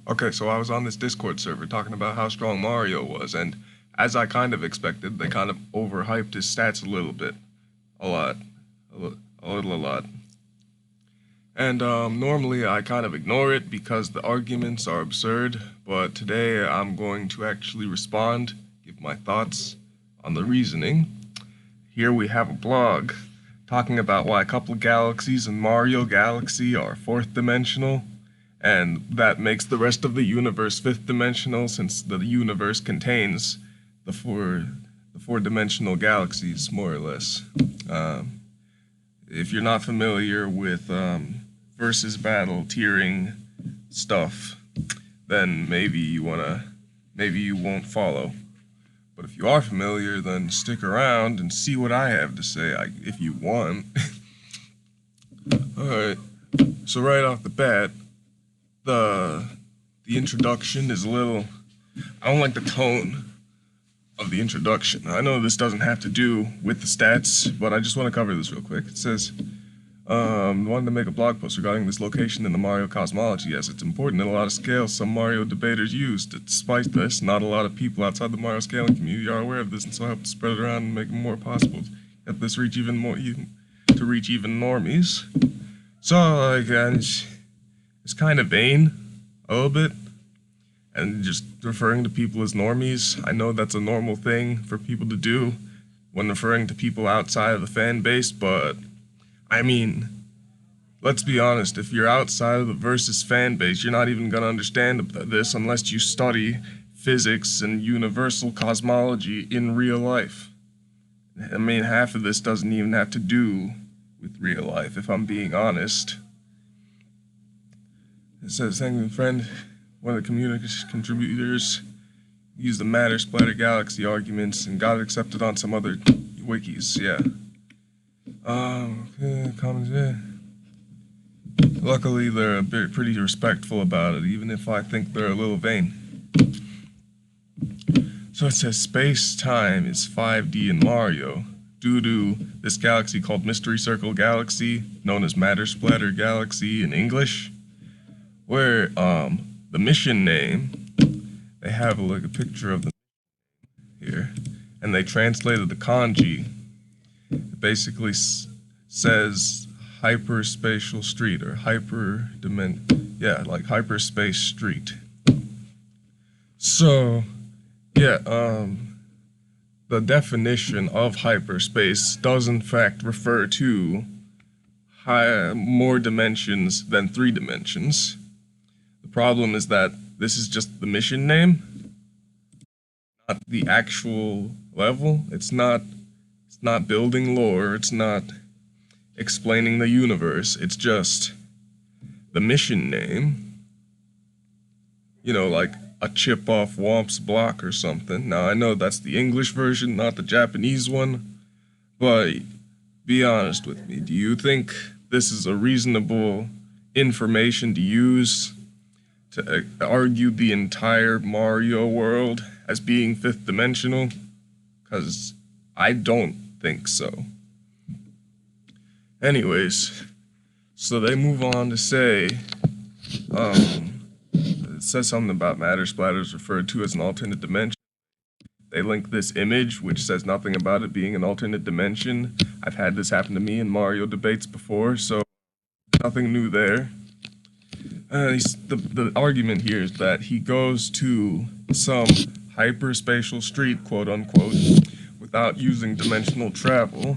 Okay, so I was on this Discord server talking about how strong Mario was, and as I kind of expected, they kind of overhyped his stats a little bit. A lot. A lot. And normally I kind of ignore it because the arguments are absurd, but today I'm going to actually respond, give my thoughts on the reasoning. Here we have a blog talking about why a couple of galaxies in Mario Galaxy are fourth dimensional, and that makes the rest of the universe fifth dimensional since the universe contains the four-dimensional galaxies, more or less. If you're not familiar with versus battle tiering stuff, then maybe you won't follow. But if you are familiar, then stick around and see what I have to say, if you want. Alright, so right off the bat, the introduction is a little... I don't like the tone of the introduction. I know this doesn't have to do with the stats, but I just want to cover this real quick. It says, wanted to make a blog post regarding this location in the Mario cosmology, as it's important in a lot of scales some Mario debaters use. Despite this, not a lot of people outside the Mario scaling community are aware of this, and so I hope to spread it around and make it more possible. Get this reach even more, to reach even normies. So, like, it's kind of vain, a little bit, and just referring to people as normies. I know that's a normal thing for people to do when referring to people outside of the fan base, but I mean, let's be honest, if you're outside of the Versus fan base, you're not even gonna understand this unless you study physics and universal cosmology in real life. I mean, half of this doesn't even have to do with real life, if I'm being honest. It says, thank you, friend. One of the community contributors used the Matter Splatter Galaxy arguments and got it accepted on some other wikis, yeah. Comments, yeah. Luckily, they're pretty respectful about it, even if I think they're a little vain. So it says space-time is 5D in Mario, due to this galaxy called Mystery Circle Galaxy, known as Matter Splatter Galaxy in English, where, the mission name, they have a picture of the here, and they translated the kanji. It basically says hyperspatial street, or hyperspace street. So, yeah, the definition of hyperspace does in fact refer to more dimensions than 3 dimensions. The problem is that this is just the mission name, not the actual level. It's not building lore, it's not explaining the universe, it's just the mission name. You know, like a chip off Womp's block or something. Now, I know that's the English version, not the Japanese one, but be honest with me. Do you think this is a reasonable information to use to argue the entire Mario world as being 5th dimensional? Because I don't think so. Anyways, so they move on to say, it says something about matter splatters referred to as an alternate dimension. They link this image, which says nothing about it being an alternate dimension. I've had this happen to me in Mario debates before, so nothing new there. The argument here is that he goes to some hyperspatial street, quote unquote, without using dimensional travel.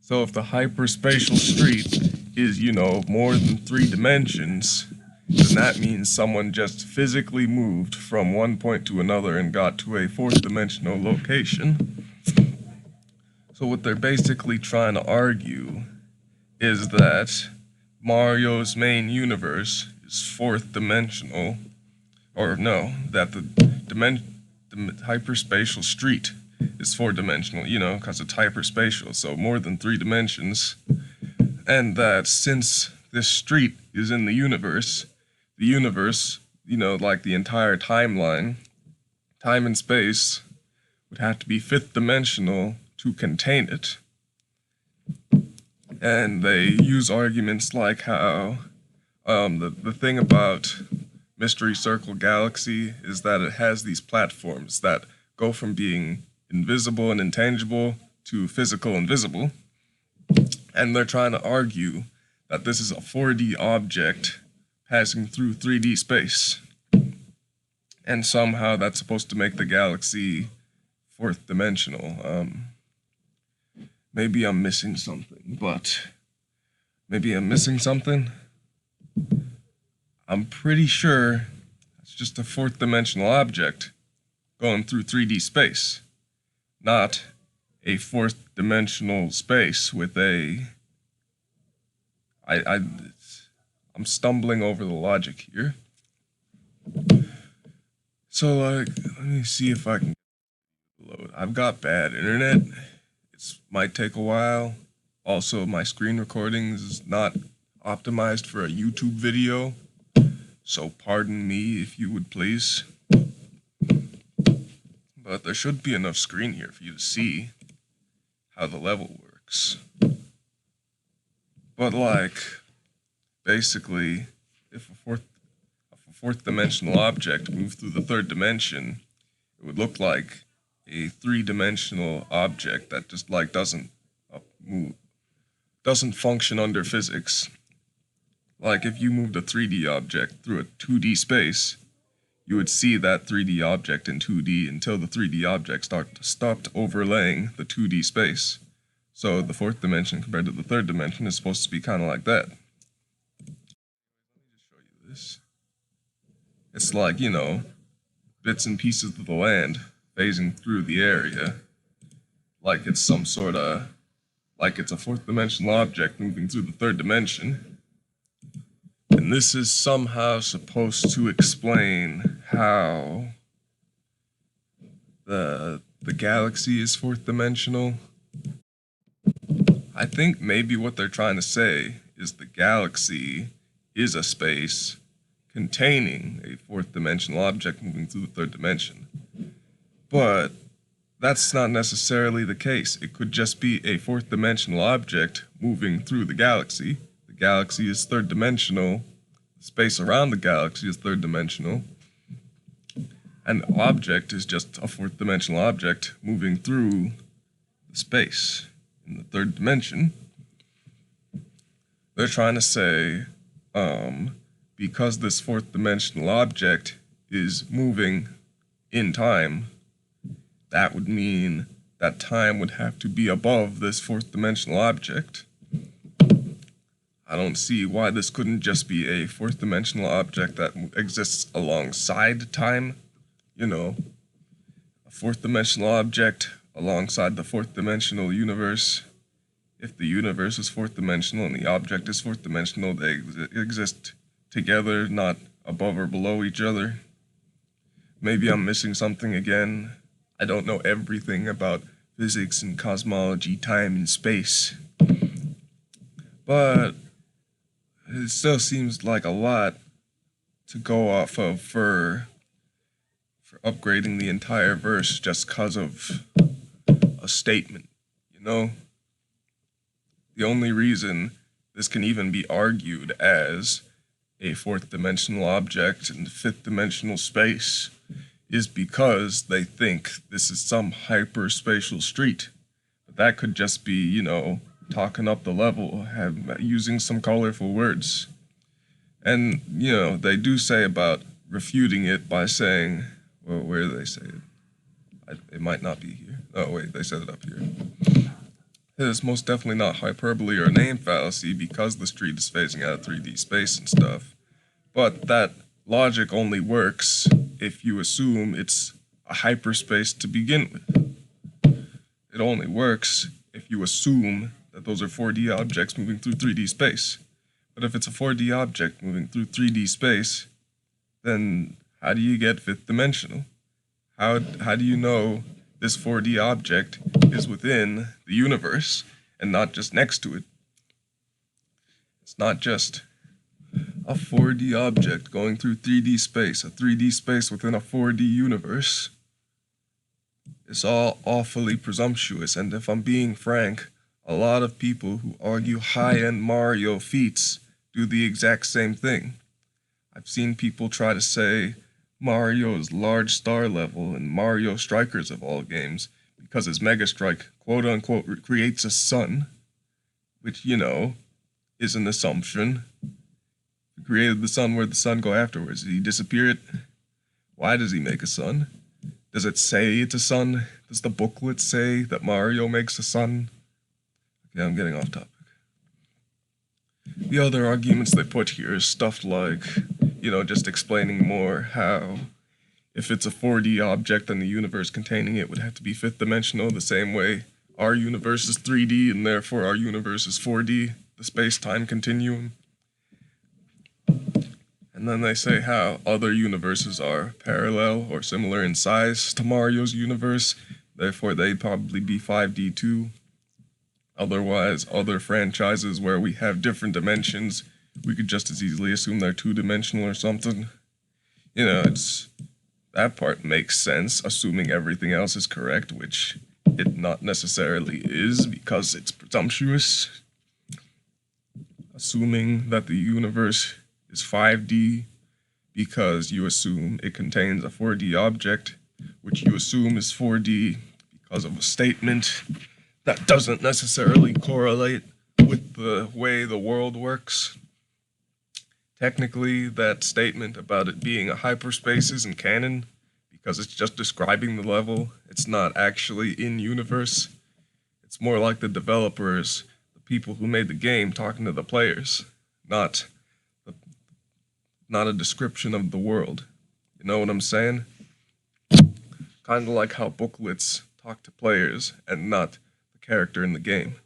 So if the hyperspatial street is, you know, more than 3 dimensions, then that means someone just physically moved from one point to another and got to a 4th dimensional location. So what they're basically trying to argue is that Mario's main universe is 4th dimensional, or no, that the hyperspatial street is 4-dimensional, you know, because it's hyperspatial, so more than 3 dimensions, and that since this street is in the universe, you know, like the entire timeline, time and space, would have to be 5th dimensional to contain it. And they use arguments like how the thing about Mystery Circle Galaxy is that it has these platforms that go from being invisible and intangible to physical and visible. And they're trying to argue that this is a 4D object passing through 3D space. And somehow that's supposed to make the galaxy fourth dimensional. Maybe I'm missing something, but maybe I'm missing something. I'm pretty sure it's just a fourth dimensional object going through 3D space, not a fourth dimensional space with a... I'm stumbling over the logic here. So, like, let me see if I can load. I've got bad internet. It might take a while. Also, my screen recording is not optimized for a YouTube video. So pardon me if you would please. But there should be enough screen here for you to see how the level works. But like, basically, if a fourth dimensional object moved through the third dimension, it would look like a three-dimensional object that just like doesn't function under physics. Like if you moved a 3D object through a 2D space, you would see that 3D object in 2D until the 3D object stopped overlaying the 2D space. So the fourth dimension compared to the third dimension is supposed to be kind of like that. Let me just show you this. It's like, you know, bits and pieces of the land phasing through the area. Like it's some sort of, like it's a fourth dimensional object moving through the third dimension. And this is somehow supposed to explain how the galaxy is fourth dimensional. I think maybe what they're trying to say is the galaxy is a space containing a fourth dimensional object moving through the third dimension. But that's not necessarily the case. It could just be a fourth dimensional object moving through the galaxy. The galaxy is third dimensional. The space around the galaxy is third dimensional. And the object is just a fourth dimensional object moving through the space in the third dimension. They're trying to say, because this fourth dimensional object is moving in time, that would mean that time would have to be above this fourth dimensional object. I don't see why this couldn't just be a fourth dimensional object that exists alongside time. You know, a fourth dimensional object alongside the fourth dimensional universe. If the universe is fourth dimensional and the object is fourth dimensional, they exist together, not above or below each other. Maybe I'm missing something again. I don't know everything about physics and cosmology, time and space. But it still seems like a lot to go off of for upgrading the entire verse just because of a statement, you know? The only reason this can even be argued as a fourth dimensional object in fifth dimensional space is because they think this is some hyperspatial street. But that could just be, you know, talking up the level, using some colorful words. And, you know, they do say about refuting it by saying, well, where do they say it? It might not be here. Oh, wait, they said it up here. It's most definitely not hyperbole or a name fallacy because the street is phasing out of 3D space and stuff. But that logic only works if you assume it's a hyperspace to begin with. It only works if you assume that those are 4D objects moving through 3D space. But if it's a 4D object moving through 3D space, then how do you get fifth dimensional? How do you know this 4D object is within the universe and not just next to it? It's not just a 4D object going through 3D space, a 3D space within a 4D universe. It's all awfully presumptuous, and if I'm being frank, a lot of people who argue high-end Mario feats do the exact same thing. I've seen people try to say Mario's large star level and Mario Strikers of all games because his Mega Strike quote unquote creates a sun, which, you know, is an assumption. He created the sun, where'd the sun go afterwards? Did he disappear it? Why does he make a sun? Does it say it's a sun? Does the booklet say that Mario makes a sun? Okay, I'm getting off topic. The other arguments they put here is stuff like, you know, just explaining more how if it's a 4D object, then the universe containing it would have to be fifth dimensional, the same way our universe is 3D and therefore our universe is 4D, the space-time continuum. And then they say how other universes are parallel or similar in size to Mario's universe, therefore they'd probably be 5D too. Otherwise, other franchises where we have different dimensions, we could just as easily assume they're two-dimensional or something. You know, that part makes sense, assuming everything else is correct, which it not necessarily is because it's presumptuous. Assuming that the universe is 5D because you assume it contains a 4D object, which you assume is 4D because of a statement that doesn't necessarily correlate with the way the world works. Technically, that statement about it being a hyperspace isn't canon because it's just describing the level. It's not actually in universe. It's more like the developers, the people who made the game, talking to the players, not a description of the world. You know what I'm saying? Kind of like how booklets talk to players and not the character in the game.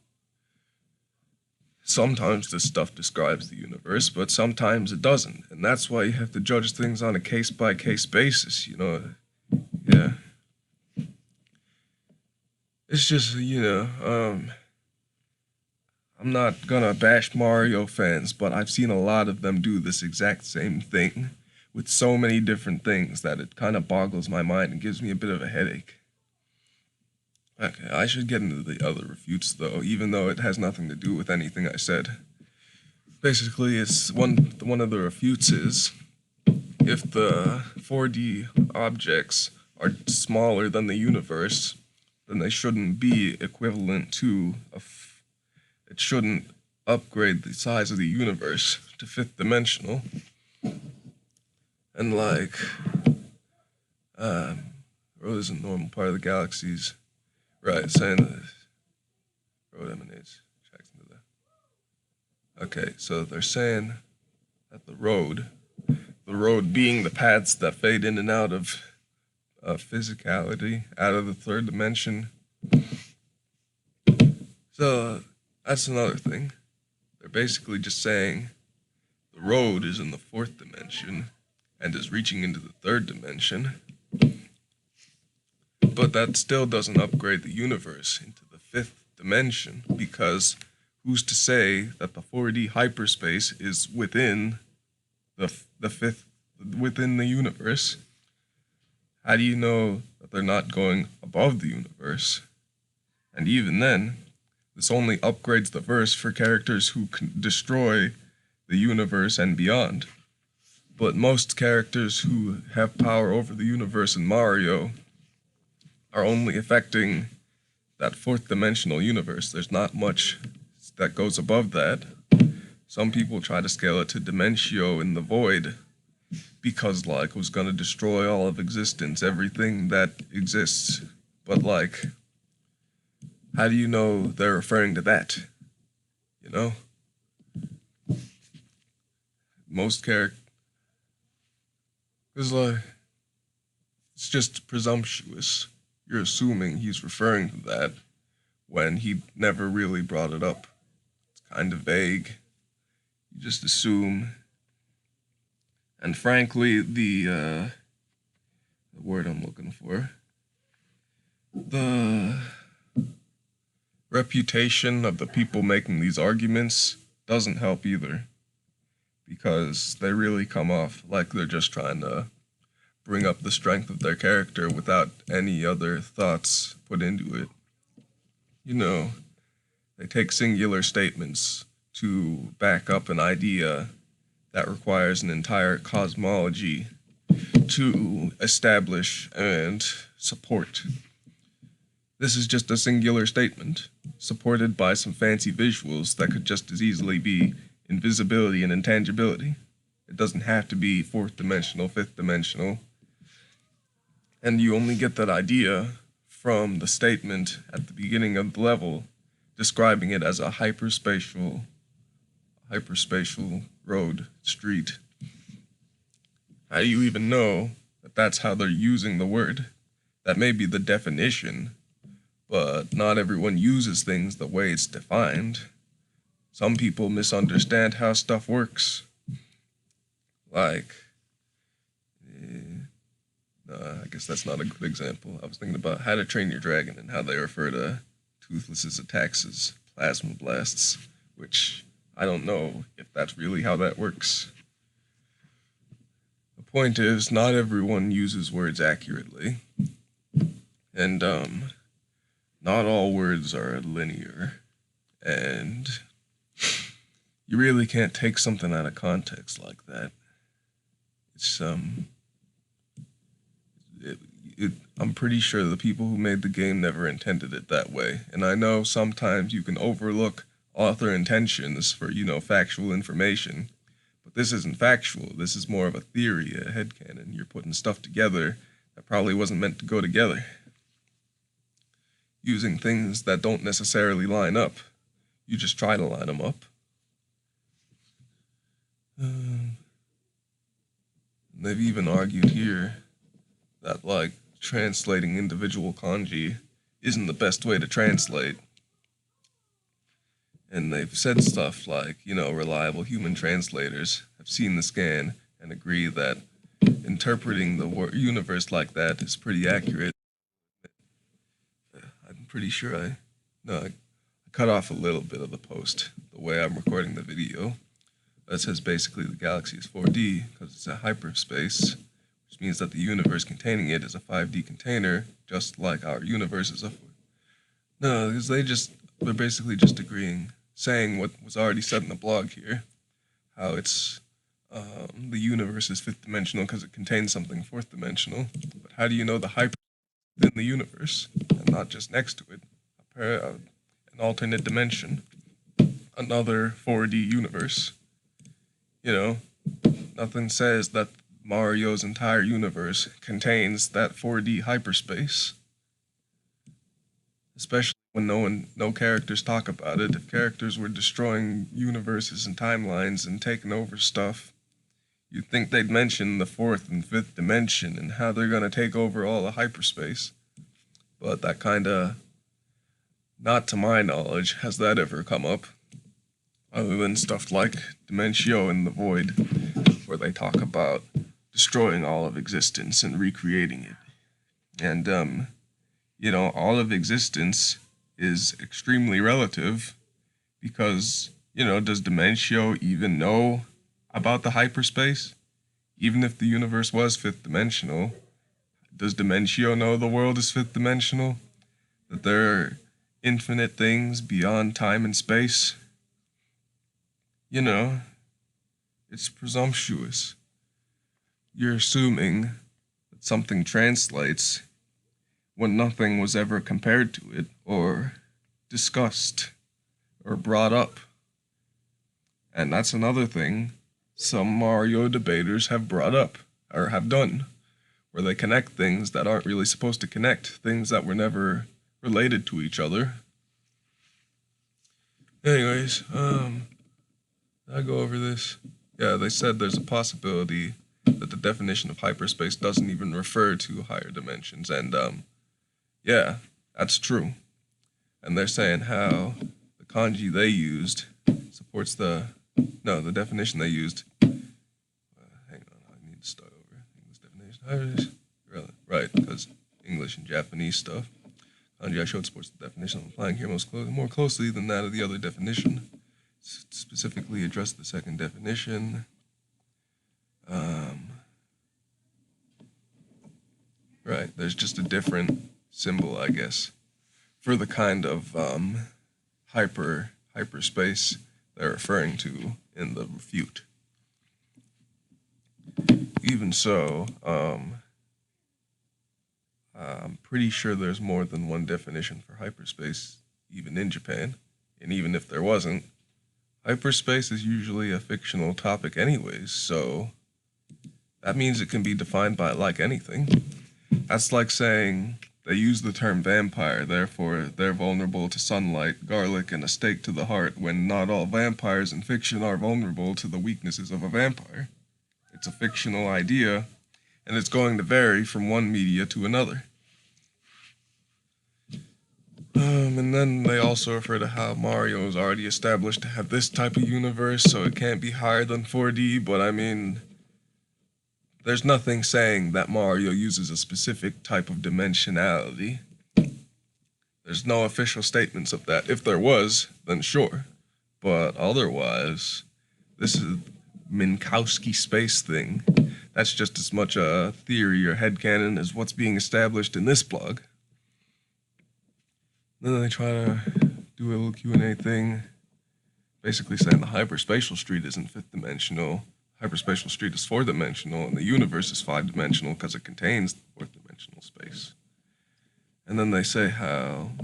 Sometimes this stuff describes the universe, but sometimes it doesn't. And that's why you have to judge things on a case-by-case basis, you know? Yeah. It's just, you know, I'm not gonna bash Mario fans, but I've seen a lot of them do this exact same thing with so many different things that it kind of boggles my mind and gives me a bit of a headache. Okay, I should get into the other refutes though, even though it has nothing to do with anything I said. Basically, it's one of the refutes is if the 4D objects are smaller than the universe, then they shouldn't be equivalent to it shouldn't upgrade the size of the universe to fifth dimensional. And like, Earth isn't a normal part of the galaxies. Right, saying that road emanates, checks into that. Okay, so they're saying that the road being the paths that fade in and out of physicality, out of the third dimension. So that's another thing. They're basically just saying the road is in the fourth dimension and is reaching into the third dimension. But that still doesn't upgrade the universe into the fifth dimension, because who's to say that the 4D hyperspace is within the fifth, within the universe? How do you know that they're not going above the universe? And even then, this only upgrades the verse for characters who can destroy the universe and beyond. But most characters who have power over the universe in Mario are only affecting that fourth dimensional universe. There's not much that goes above that. Some people try to scale it to Dimentio in the Void because, like, it was gonna destroy all of existence, everything that exists. But, like, how do you know they're referring to that? You know? Most characters, it's like, it's just presumptuous. You're assuming he's referring to that when he never really brought it up. It's kind of vague. You just assume. And frankly, the word I'm looking for, the reputation of the people making these arguments doesn't help either, because they really come off like they're just trying to bring up the strength of their character without any other thoughts put into it. You know, they take singular statements to back up an idea that requires an entire cosmology to establish and support. This is just a singular statement, supported by some fancy visuals that could just as easily be invisibility and intangibility. It doesn't have to be fourth dimensional, fifth dimensional. And you only get that idea from the statement at the beginning of the level describing it as a hyperspatial road, street. How do you even know that that's how they're using the word? That may be the definition, but not everyone uses things the way it's defined. Some people misunderstand how stuff works. Like, I guess that's not a good example. I was thinking about How to Train Your Dragon and how they refer to Toothless's attacks as plasma blasts, which I don't know if that's really how that works. The point is, not everyone uses words accurately, and not all words are linear, and you really can't take something out of context like that. It's I'm pretty sure the people who made the game never intended it that way, and I know sometimes you can overlook author intentions for, factual information, but this isn't factual. This is more of a theory, a headcanon. You're putting stuff together that probably wasn't meant to go together, using things that don't necessarily line up. You just try to line them up. They've even argued here that, translating individual kanji isn't the best way to translate. And they've said stuff like, reliable human translators have seen the scan and agree that interpreting the universe like that is pretty accurate. I'm pretty sure I cut off a little bit of the post, the way I'm recording the video. That says basically the galaxy is 4D because it's a hyperspace, which means that the universe containing it is a 5D container, just like our universe is a... No, because they're basically just saying what was already said in the blog here, how it's the universe is fifth dimensional because it contains something fourth dimensional. But how do you know the hyper within the universe and not just next to it, an alternate dimension, another 4D universe? Nothing says that Mario's entire universe contains that 4D hyperspace. Especially when no characters talk about it. If characters were destroying universes and timelines and taking over stuff, you'd think they'd mention the fourth and fifth dimension and how they're gonna take over all the hyperspace. But that kinda, not to my knowledge, has that ever come up. Other than stuff like Dimentio in the Void, where they talk about destroying all of existence and recreating it. And, all of existence is extremely relative because, does Dimentio even know about the hyperspace? Even if the universe was fifth dimensional, does Dimentio know the world is fifth dimensional? That there are infinite things beyond time and space? It's presumptuous. You're assuming that something translates when nothing was ever compared to it, or discussed, or brought up. And that's another thing some Mario debaters have brought up, or have done, where they connect things that aren't really supposed to connect, things that were never related to each other. Anyways, I go over this. Yeah, they said there's a possibility that the definition of hyperspace doesn't even refer to higher dimensions, and yeah, that's true. And they're saying how the kanji they used supports the definition they used. Hang on, I need to start over. English definition. Right, because English and Japanese stuff. Kanji I showed supports the definition I'm applying here more closely than that of the other definition. Specifically address the second definition. Right, there's just a different symbol, I guess, for the kind of hyperspace they're referring to in the refute. even so, I'm pretty sure there's more than one definition for hyperspace, even in Japan. And even if there wasn't, hyperspace is usually a fictional topic anyways, so that means it can be defined by like anything. That's like saying they use the term vampire, therefore they're vulnerable to sunlight, garlic, and a stake to the heart, when not all vampires in fiction are vulnerable to the weaknesses of a vampire. It's a fictional idea, and it's going to vary from one media to another. And then they also refer to how Mario is already established to have this type of universe, so it can't be higher than 4D, but I mean, there's nothing saying that Mario uses a specific type of dimensionality. There's no official statements of that. If there was, then sure. But otherwise, this is Minkowski space thing. That's just as much a theory or headcanon as what's being established in this blog. Then they try to do a little Q&A thing, basically saying the hyperspatial street isn't fifth dimensional. Hyperspatial street is four-dimensional, and the universe is five-dimensional because it contains fourth-dimensional space. And then they say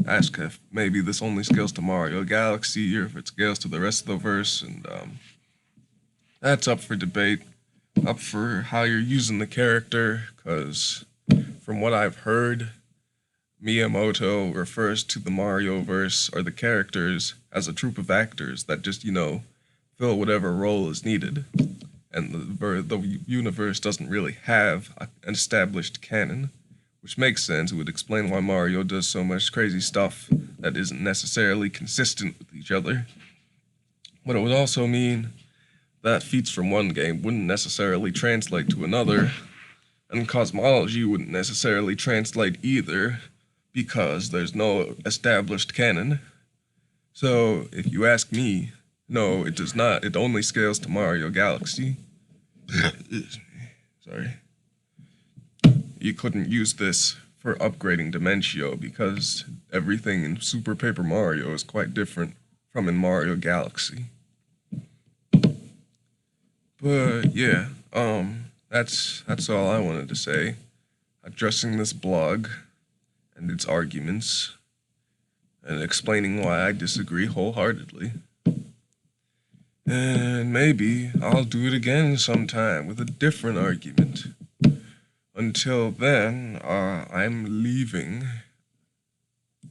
ask if maybe this only scales to Mario Galaxy, or if it scales to the rest of the verse, and that's up for debate, up for how you're using the character, because from what I've heard, Miyamoto refers to the Mario verse or the characters as a troupe of actors that just, fill whatever role is needed. And the universe doesn't really have an established canon, which makes sense. It would explain why Mario does so much crazy stuff that isn't necessarily consistent with each other. But it would also mean that feats from one game wouldn't necessarily translate to another, and cosmology wouldn't necessarily translate either, because there's no established canon. So, if you ask me, no, it does not. It only scales to Mario Galaxy. Sorry. You couldn't use this for upgrading Dimentio because everything in Super Paper Mario is quite different from in Mario Galaxy. But yeah, that's all I wanted to say, addressing this blog and its arguments, and explaining why I disagree wholeheartedly. And maybe I'll do it again sometime with a different argument. Until then, I'm leaving.